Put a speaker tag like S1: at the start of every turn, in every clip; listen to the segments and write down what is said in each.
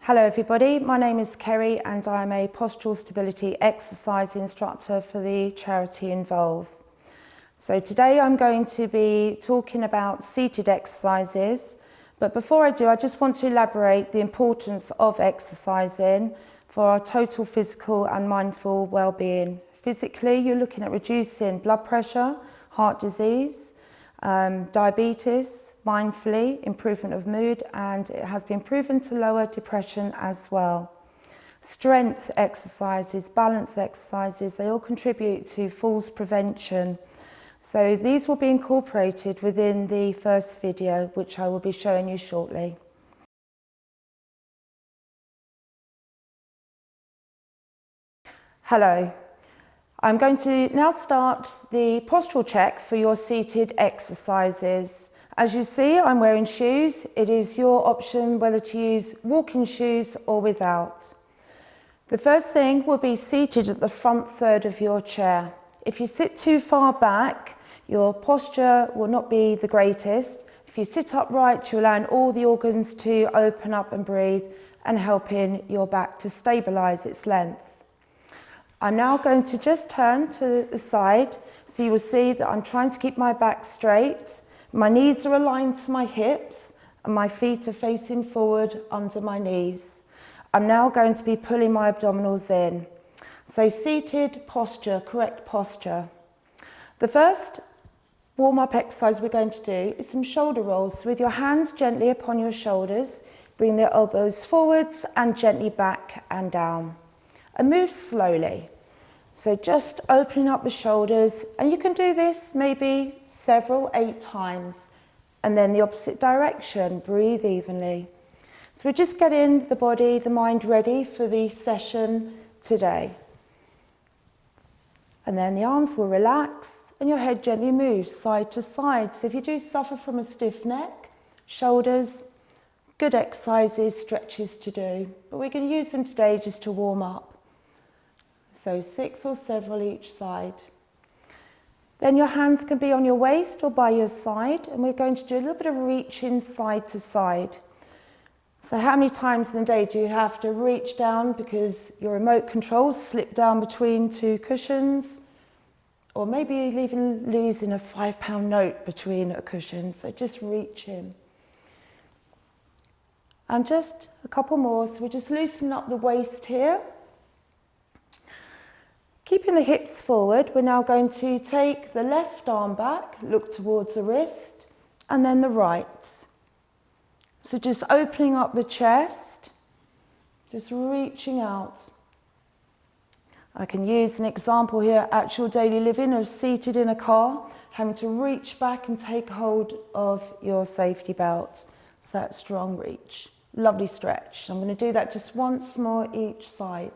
S1: Hello everybody, my name is Kerry and I am a Postural Stability Exercise Instructor for the charity Involve. So today I'm going to be talking about seated exercises, but before I do I just want to elaborate the importance of exercising for our total physical and mindful well-being. Physically, you're looking at reducing blood pressure, heart disease, diabetes, mindfully, improvement of mood, and it has been proven to lower depression as well. Strength exercises, balance exercises, they all contribute to falls prevention. So these will be incorporated within the first video, which I will be showing you shortly. Hello. I'm going to now start the postural check for your seated exercises. As you see, I'm wearing shoes. It is your option whether to use walking shoes or without. The first thing will be seated at the front third of your chair. If you sit too far back, your posture will not be the greatest. If you sit upright, you're allowing all the organs to open up and breathe and helping your back to stabilise its length. I'm now going to just turn to the side, so you will see that I'm trying to keep my back straight. My knees are aligned to my hips and my feet are facing forward under my knees. I'm now going to be pulling my abdominals in. So seated posture, correct posture. The first warm-up exercise we're going to do is some shoulder rolls. So with your hands gently upon your shoulders, bring the elbows forwards and gently back and down. And move slowly. So just opening up the shoulders, and you can do this maybe 8 times. And then the opposite direction, breathe evenly. So we're just getting the body, the mind ready for the session today. And then the arms will relax and your head gently moves side to side. So if you do suffer from a stiff neck, shoulders, good exercises, stretches to do. But we're going to use them today just to warm up. So 6 or several each side. Then your hands can be on your waist or by your side, and we're going to do a little bit of reaching side to side. So how many times in the day do you have to reach down because your remote controls slip down between 2 cushions? Or maybe you're even losing a £5 note between a cushion, so just reach in. And just a couple more, so we just loosen up the waist here. Keeping the hips forward, we're now going to take the left arm back, look towards the wrist, and then the right. So just opening up the chest, just reaching out. I can use an example here, actual daily living, of seated in a car, having to reach back and take hold of your safety belt. So that strong reach. Lovely stretch. I'm going to do that just once more each side.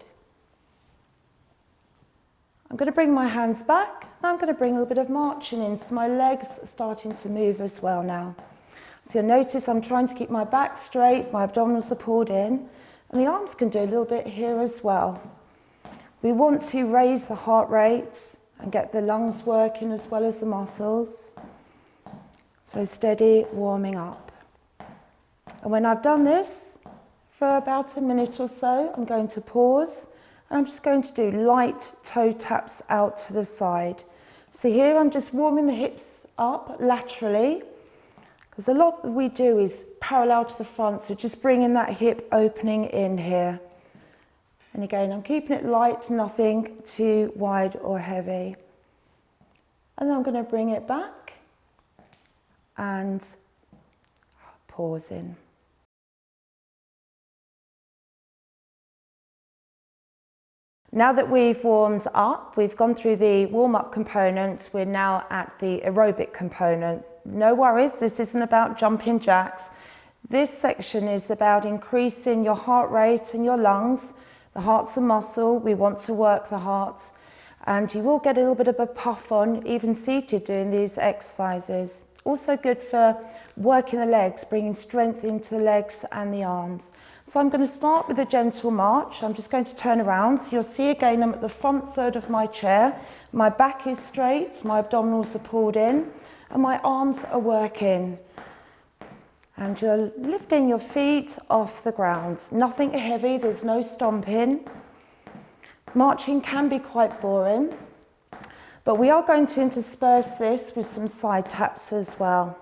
S1: I'm going to bring my hands back, and I'm going to bring a little bit of marching in, so my legs are starting to move as well now. So you'll notice I'm trying to keep my back straight, my abdominals are pulled in, and the arms can do a little bit here as well. We want to raise the heart rate and get the lungs working as well as the muscles. So steady warming up. And when I've done this for about a minute or so, I'm going to pause. And I'm just going to do light toe taps out to the side. So here I'm just warming the hips up laterally, because a lot that we do is parallel to the front, so just bringing that hip opening in here. And again, I'm keeping it light, nothing too wide or heavy. And then I'm going to bring it back and pause in. Now that we've warmed up, we've gone through the warm-up components, we're now at the aerobic component. No worries, this isn't about jumping jacks. This section is about increasing your heart rate and your lungs. The heart's a muscle, we want to work the heart. And you will get a little bit of a puff on, even seated, doing these exercises. Also good for working the legs, bringing strength into the legs and the arms. So I'm going to start with a gentle march. I'm just going to turn around. So you'll see again I'm at the front third of my chair. My back is straight, my abdominals are pulled in, and my arms are working. And you're lifting your feet off the ground. Nothing heavy, there's no stomping. Marching can be quite boring, but we are going to intersperse this with some side taps as well.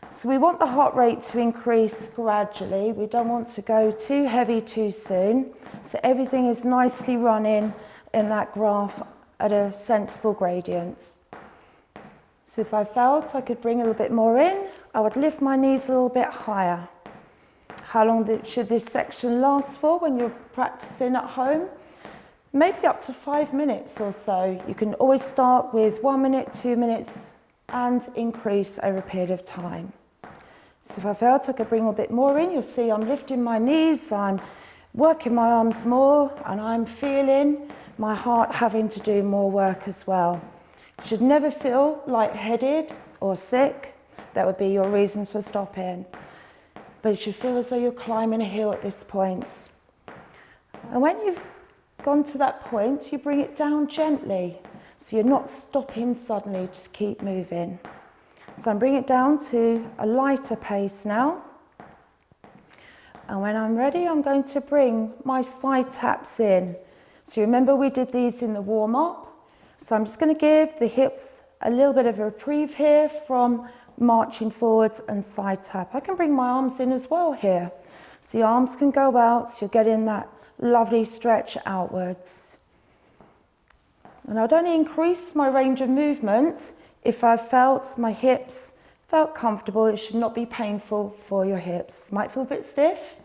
S1: So we want the heart rate to increase gradually. We don't want to go too heavy too soon. So everything is nicely running in that graph at a sensible gradient. So if I felt I could bring a little bit more in, I would lift my knees a little bit higher. How long should this section last for when you're practicing at home? Maybe up to 5 minutes or so. You can always start with 1 minute, 2 minutes, and increase over a period of time. So if I felt I could bring a bit more in, you'll see I'm lifting my knees, I'm working my arms more, and I'm feeling my heart having to do more work as well. You should never feel lightheaded or sick. That would be your reason for stopping. But you should feel as though you're climbing a hill at this point. And when you've gone to that point, you bring it down gently. So you're not stopping suddenly, just keep moving. So I'm bringing it down to a lighter pace now. And when I'm ready, I'm going to bring my side taps in. So remember we did these in the warm-up. So I'm just going to give the hips a little bit of a reprieve here from marching forwards and side tap. I can bring my arms in as well here. So the arms can go out, so you're getting that lovely stretch outwards. And I'd only increase my range of movement if I felt my hips felt comfortable. It should not be painful for your hips. Might feel a bit stiff,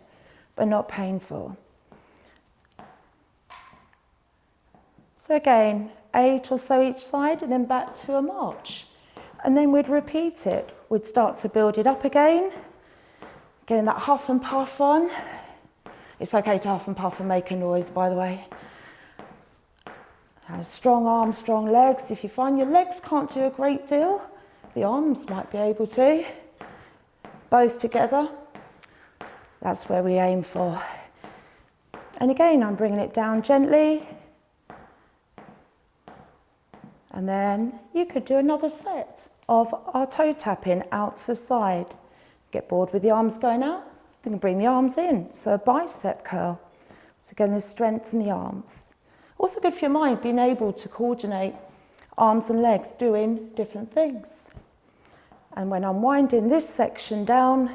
S1: but not painful. So again, 8 or so each side and then back to a march. And then we'd repeat it. We'd start to build it up again, getting that huff and puff on. It's okay to huff and puff and make a noise, by the way. Strong arms, strong legs. If you find your legs can't do a great deal, the arms might be able to. Both together, that's where we aim for. And again, I'm bringing it down gently. And then you could do another set of our toe tapping out to the side. Get bored with the arms going out, then bring the arms in. So a bicep curl. So again, there's strength in the arms. Also good for your mind, being able to coordinate arms and legs doing different things. And when I'm winding this section down,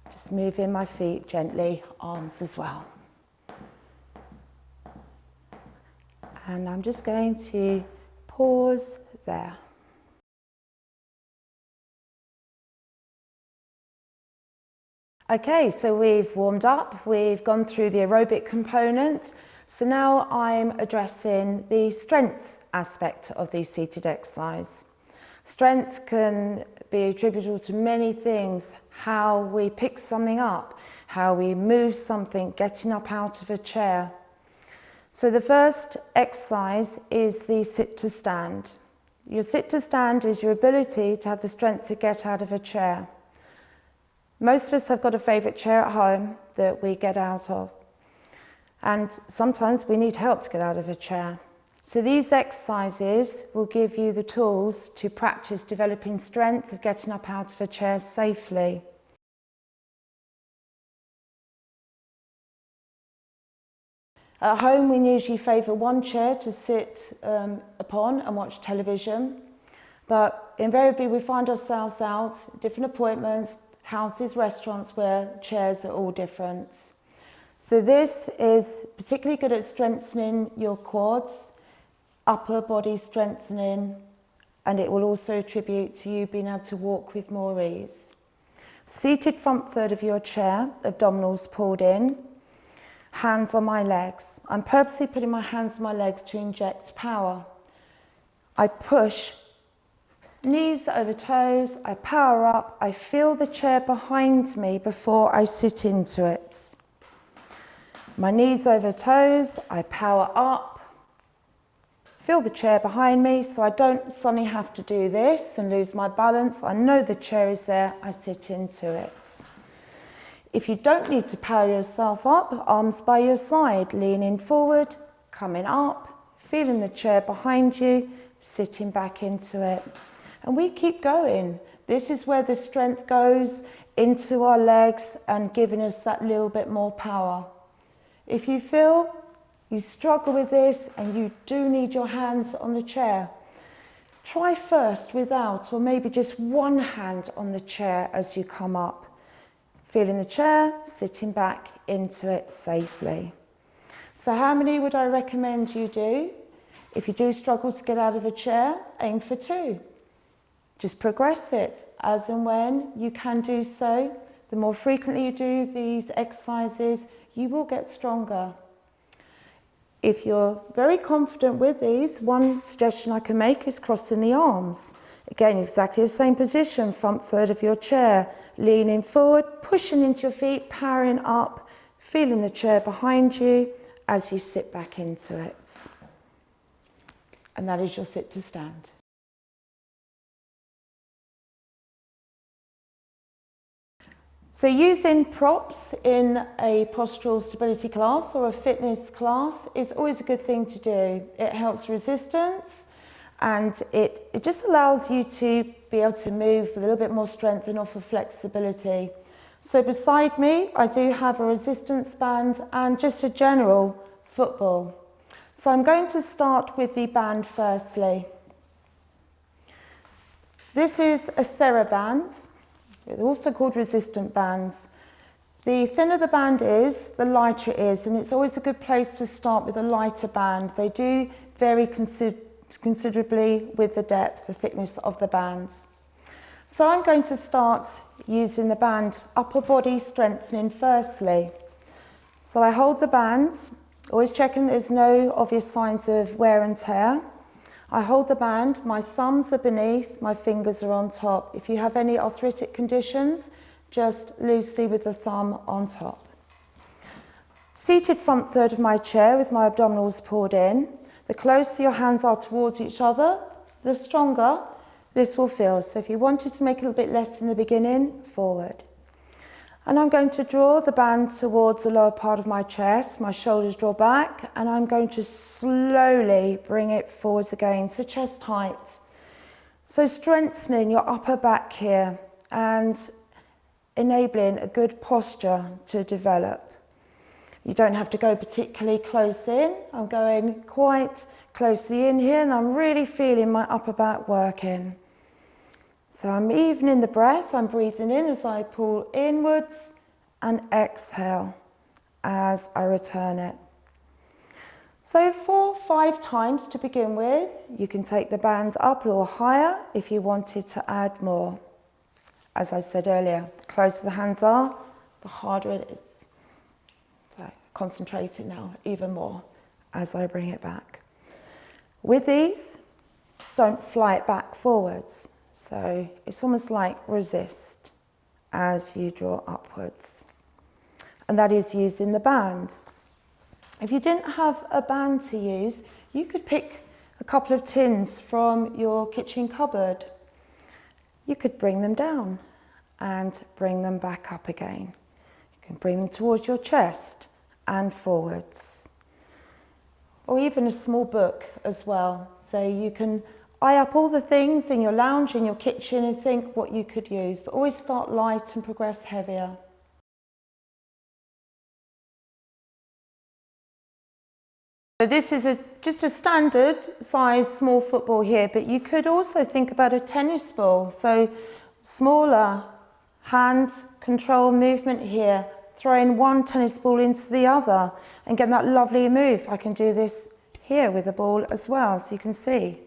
S1: just moving my feet gently, arms as well. And I'm just going to pause there. Okay, so we've warmed up, we've gone through the aerobic component. So now I'm addressing the strength aspect of the seated exercise. Strength can be attributable to many things: how we pick something up, how we move something, getting up out of a chair. So the first exercise is the sit to stand. Your sit to stand is your ability to have the strength to get out of a chair. Most of us have got a favourite chair at home that we get out of. And sometimes we need help to get out of a chair. So these exercises will give you the tools to practice developing strength of getting up out of a chair safely. At home, we usually favour one chair to sit upon and watch television. But invariably, we find ourselves out at different appointments, houses, restaurants, where chairs are all different. So this is particularly good at strengthening your quads, upper body strengthening, and it will also attribute to you being able to walk with more ease. Seated front third of your chair, abdominals pulled in, hands on my legs. I'm purposely putting my hands on my legs to inject power. I push, knees over toes, I power up, I feel the chair behind me before I sit into it. My knees over toes, I power up, feel the chair behind me so I don't suddenly have to do this and lose my balance. I know the chair is there, I sit into it. If you don't need to power yourself up, arms by your side, leaning forward, coming up, feeling the chair behind you, sitting back into it. And we keep going. This is where the strength goes into our legs and giving us that little bit more power. If you feel you struggle with this and you do need your hands on the chair, try first without, or maybe just one hand on the chair as you come up. Feeling the chair, sitting back into it safely. So how many would I recommend you do? If you do struggle to get out of a chair, aim for 2. Just progress it as and when you can do so. The more frequently you do these exercises, you will get stronger. If you're very confident with these, one suggestion I can make is crossing the arms. Again, exactly the same position, front third of your chair, leaning forward, pushing into your feet, powering up, feeling the chair behind you as you sit back into it. And that is your sit to stand. So using props in a postural stability class or a fitness class is always a good thing to do. It helps resistance and it just allows you to be able to move with a little bit more strength and offer flexibility. So beside me, I do have a resistance band and just a general football. So I'm going to start with the band firstly. This is a TheraBand. They're also called resistant bands. The thinner the band is, the lighter it is, and it's always a good place to start with a lighter band. They do vary considerably with the depth, the thickness of the band. So I'm going to start using the band upper body strengthening firstly. So I hold the band, always checking there's no obvious signs of wear and tear. I hold the band, my thumbs are beneath, my fingers are on top. If you have any arthritic conditions, just loosely with the thumb on top. Seated front third of my chair with my abdominals pulled in. The closer your hands are towards each other, the stronger this will feel. So if you wanted to make it a little bit less in the beginning, forward. And I'm going to draw the band towards the lower part of my chest, my shoulders draw back, and I'm going to slowly bring it forwards again, so chest height. So strengthening your upper back here and enabling a good posture to develop. You don't have to go particularly close in. I'm going quite closely in here and I'm really feeling my upper back working. So I'm evening the breath, I'm breathing in as I pull inwards and exhale as I return it. So 4 or 5 times to begin with. You can take the band up a little higher if you wanted to add more. As I said earlier, the closer the hands are, the harder it is. So concentrate it now even more as I bring it back. With these, don't fly it back forwards. So it's almost like resist as you draw upwards. And that is using the band. If you didn't have a band to use, you could pick a couple of tins from your kitchen cupboard. You could bring them down and bring them back up again. You can bring them towards your chest and forwards. Or even a small book as well. So you can eye up all the things in your lounge, in your kitchen, and think what you could use, but always start light and progress heavier. So this is just a standard size small football here, but you could also think about a tennis ball. So smaller hand control movement here, throwing one tennis ball into the other and getting that lovely move. I can do this here with the ball as well, so you can see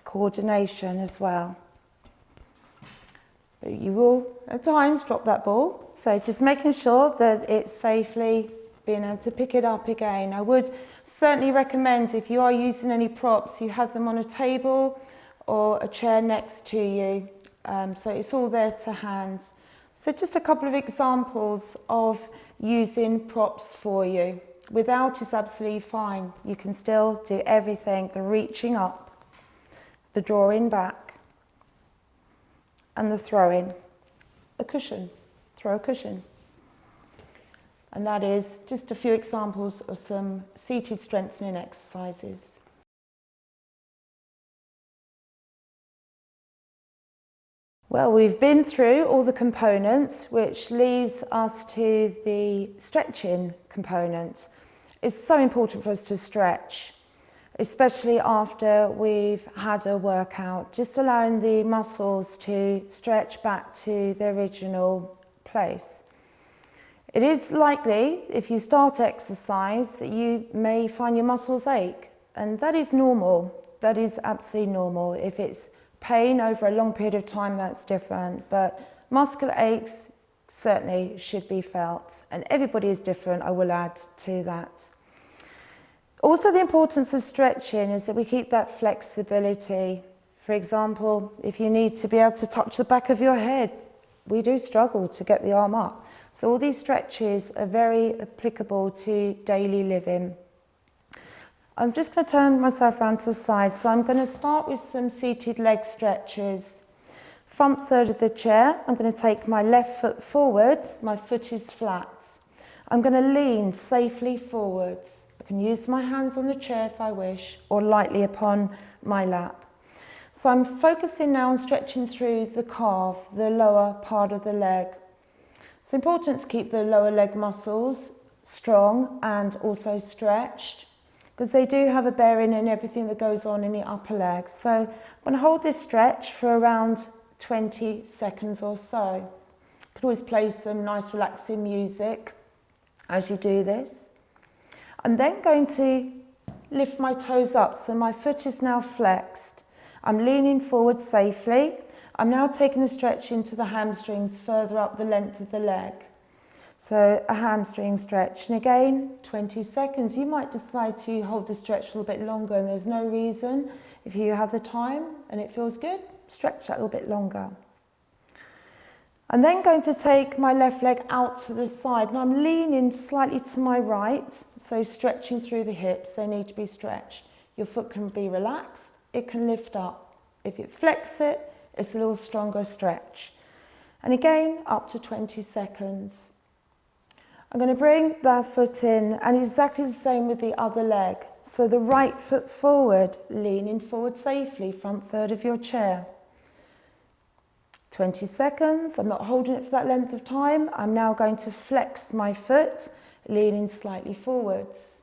S1: coordination as well. But you will at times drop that ball, so just making sure that it's safely being able to pick it up again. I would certainly recommend, if you are using any props, you have them on a table or a chair next to you, so it's all there to hand. So just a couple of examples of using props for you. Without is absolutely fine. You can still do everything, the reaching up, the drawing back, and the throwing a cushion, throw a cushion. And that is just a few examples of some seated strengthening exercises. Well, we've been through all the components, which leaves us to the stretching component. It's so important for us to stretch, especially after we've had a workout, just allowing the muscles to stretch back to their original place. It is likely, if you start exercise, that you may find your muscles ache, and that is normal. That is absolutely normal. If it's pain over a long period of time, that's different, but muscular aches certainly should be felt, and everybody is different, I will add to that. Also, the importance of stretching is that we keep that flexibility. For example, if you need to be able to touch the back of your head, we do struggle to get the arm up. So all these stretches are very applicable to daily living. I'm just going to turn myself around to the side. So I'm going to start with some seated leg stretches. Front third of the chair, I'm going to take my left foot forwards, my foot is flat. I'm going to lean safely forwards. I can use my hands on the chair if I wish, or lightly upon my lap. So I'm focusing now on stretching through the calf, the lower part of the leg. It's important to keep the lower leg muscles strong and also stretched, because they do have a bearing in everything that goes on in the upper leg. So I'm going to hold this stretch for around 20 seconds or so. You could always play some nice relaxing music as you do this. I'm then going to lift my toes up, so my foot is now flexed. I'm leaning forward safely. I'm now taking the stretch into the hamstrings further up the length of the leg. So a hamstring stretch, and again 20 seconds. You might decide to hold the stretch a little bit longer, and there's no reason. If you have the time and it feels good, stretch that a little bit longer. I'm then going to take my left leg out to the side, and I'm leaning slightly to my right, so stretching through the hips. They need to be stretched. Your foot can be relaxed, it can lift up. If you flex it, it's a little stronger stretch. And again, up to 20 seconds. I'm going to bring that foot in, and exactly the same with the other leg. So the right foot forward, leaning forward safely, front third of your chair. 20 seconds, I'm not holding it for that length of time. I'm now going to flex my foot, leaning slightly forwards.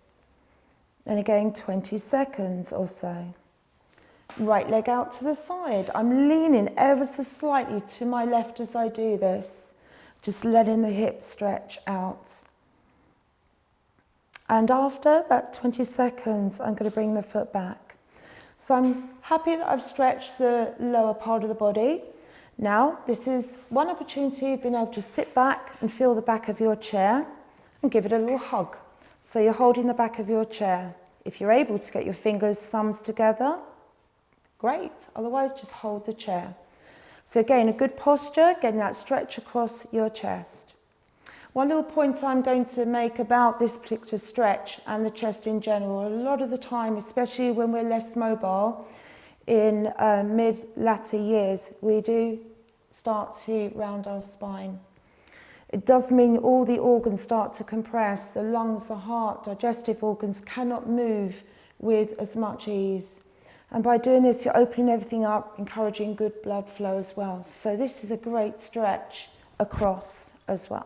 S1: And again, 20 seconds or so. Right leg out to the side. I'm leaning ever so slightly to my left as I do this, just letting the hip stretch out. And after that 20 seconds, I'm going to bring the foot back. So I'm happy that I've stretched the lower part of the body. Now, this is one opportunity of being able to sit back and feel the back of your chair and give it a little hug. So you're holding the back of your chair. If you're able to get your fingers, thumbs together, great. Otherwise, just hold the chair. So again, a good posture, getting that stretch across your chest. One little point I'm going to make about this particular stretch and the chest in general, a lot of the time, especially when we're less mobile, in mid-latter years, we do start to round our spine. It does mean all the organs start to compress. The lungs, the heart, digestive organs cannot move with as much ease. And by doing this, you're opening everything up, encouraging good blood flow as well. So this is a great stretch across as well.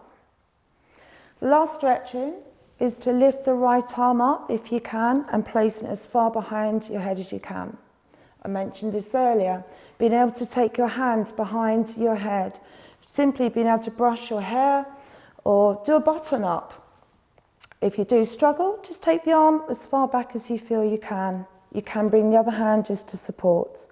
S1: The last stretching is to lift the right arm up if you can and place it as far behind your head as you can. I mentioned this earlier, being able to take your hand behind your head, simply being able to brush your hair or do a button up. If you do struggle, just take the arm as far back as you feel you can. You can bring the other hand just to support.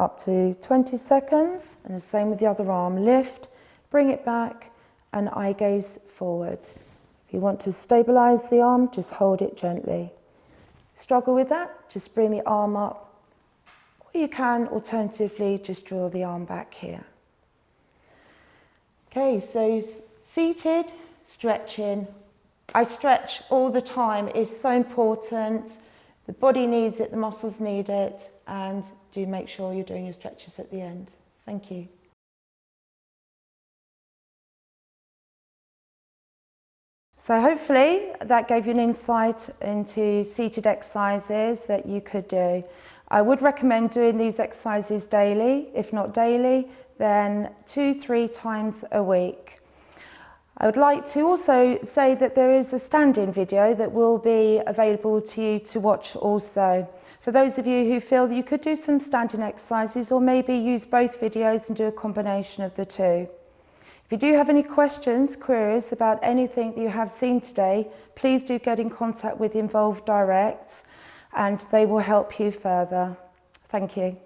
S1: Up to 20 seconds, and the same with the other arm. Lift, bring it back, and eye gaze forward. If you want to stabilize the arm, just hold it gently. Struggle with that, just bring the arm up. Or you can, alternatively, just draw the arm back here. Okay, so seated, stretching. I stretch all the time. It's so important. The body needs it, the muscles need it, and do make sure you're doing your stretches at the end. Thank you. So hopefully that gave you an insight into seated exercises that you could do. I would recommend doing these exercises daily. If not daily, then 2-3 times a week. I would like to also say that there is a stand-in video that will be available to you to watch also. For those of you who feel that you could do some stand-in exercises or maybe use both videos and do a combination of the two. If you do have any questions, queries about anything that you have seen today, please do get in contact with Involve Direct and they will help you further. Thank you.